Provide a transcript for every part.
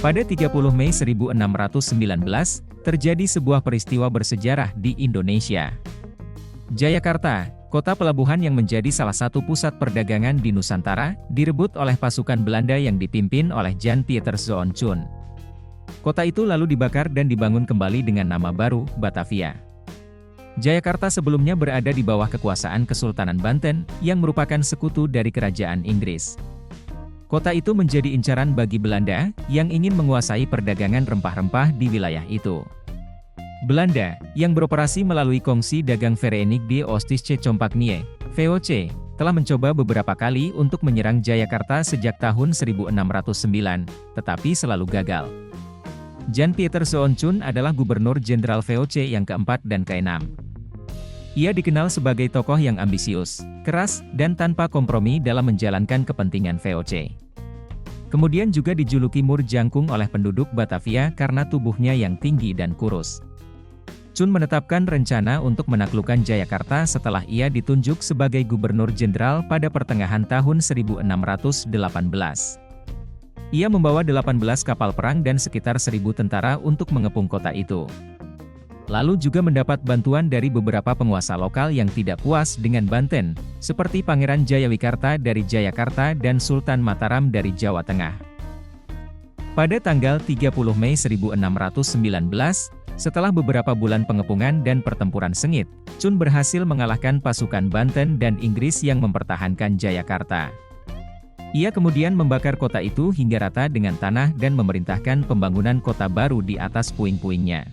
Pada 30 Mei 1619, terjadi sebuah peristiwa bersejarah di Indonesia. Jayakarta, kota pelabuhan yang menjadi salah satu pusat perdagangan di Nusantara, direbut oleh pasukan Belanda yang dipimpin oleh Jan Pieter Zoon. Kota itu lalu dibakar dan dibangun kembali dengan nama baru, Batavia. Jayakarta sebelumnya berada di bawah kekuasaan Kesultanan Banten, yang merupakan sekutu dari Kerajaan Inggris. Kota itu menjadi incaran bagi Belanda, yang ingin menguasai perdagangan rempah-rempah di wilayah itu. Belanda, yang beroperasi melalui Kongsi Dagang Verenigde Oostische Compagnie, VOC, telah mencoba beberapa kali untuk menyerang Jayakarta sejak tahun 1609, tetapi selalu gagal. Jan Pieter Zoon adalah Gubernur Jenderal VOC yang keempat dan keenam. Ia dikenal sebagai tokoh yang ambisius, keras, dan tanpa kompromi dalam menjalankan kepentingan VOC. Kemudian juga dijuluki Mur Jangkung oleh penduduk Batavia karena tubuhnya yang tinggi dan kurus. Chun menetapkan rencana untuk menaklukkan Jayakarta setelah ia ditunjuk sebagai Gubernur Jenderal pada pertengahan tahun 1618. Ia membawa 18 kapal perang dan sekitar 1.000 tentara untuk mengepung kota itu. Lalu juga mendapat bantuan dari beberapa penguasa lokal yang tidak puas dengan Banten, seperti Pangeran Jayawikarta dari Jayakarta dan Sultan Mataram dari Jawa Tengah. Pada tanggal 30 Mei 1619, setelah beberapa bulan pengepungan dan pertempuran sengit, Chun berhasil mengalahkan pasukan Banten dan Inggris yang mempertahankan Jayakarta. Ia kemudian membakar kota itu hingga rata dengan tanah dan memerintahkan pembangunan kota baru di atas puing-puingnya.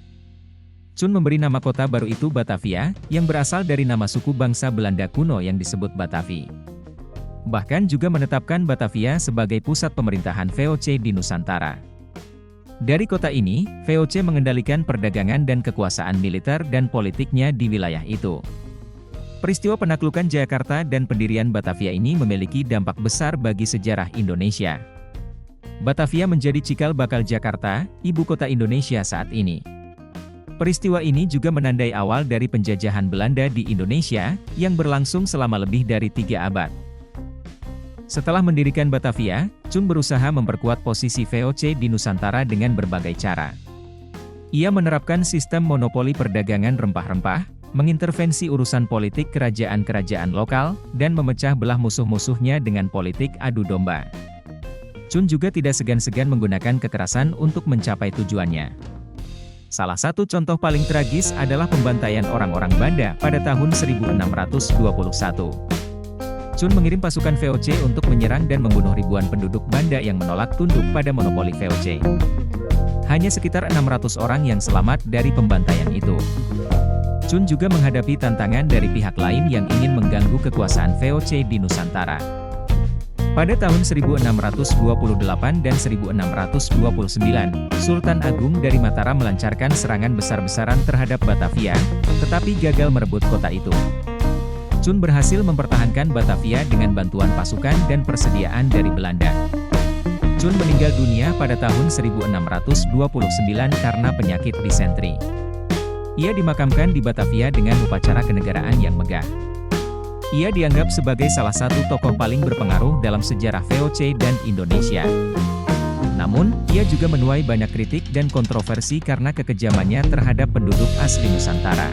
Chun memberi nama kota baru itu Batavia, yang berasal dari nama suku bangsa Belanda kuno yang disebut Batavi. Bahkan juga menetapkan Batavia sebagai pusat pemerintahan VOC di Nusantara. Dari kota ini, VOC mengendalikan perdagangan dan kekuasaan militer dan politiknya di wilayah itu. Peristiwa penaklukan Jayakarta dan pendirian Batavia ini memiliki dampak besar bagi sejarah Indonesia. Batavia menjadi cikal bakal Jakarta, ibu kota Indonesia saat ini. Peristiwa ini juga menandai awal dari penjajahan Belanda di Indonesia, yang berlangsung selama lebih dari 3 abad. Setelah mendirikan Batavia, Chun berusaha memperkuat posisi VOC di Nusantara dengan berbagai cara. Ia menerapkan sistem monopoli perdagangan rempah-rempah, mengintervensi urusan politik kerajaan-kerajaan lokal, dan memecah belah musuh-musuhnya dengan politik adu domba. Chun juga tidak segan-segan menggunakan kekerasan untuk mencapai tujuannya. Salah satu contoh paling tragis adalah pembantaian orang-orang Banda pada tahun 1621. Chun mengirim pasukan VOC untuk menyerang dan membunuh ribuan penduduk Banda yang menolak tunduk pada monopoli VOC. Hanya sekitar 600 orang yang selamat dari pembantaian itu. Chun juga menghadapi tantangan dari pihak lain yang ingin mengganggu kekuasaan VOC di Nusantara. Pada tahun 1628 dan 1629, Sultan Agung dari Mataram melancarkan serangan besar-besaran terhadap Batavia, tetapi gagal merebut kota itu. Chun berhasil mempertahankan Batavia dengan bantuan pasukan dan persediaan dari Belanda. Chun meninggal dunia pada tahun 1629 karena penyakit disentri. Ia dimakamkan di Batavia dengan upacara kenegaraan yang megah. Ia dianggap sebagai salah satu tokoh paling berpengaruh dalam sejarah VOC dan Indonesia. Namun, ia juga menuai banyak kritik dan kontroversi karena kekejamannya terhadap penduduk asli Nusantara.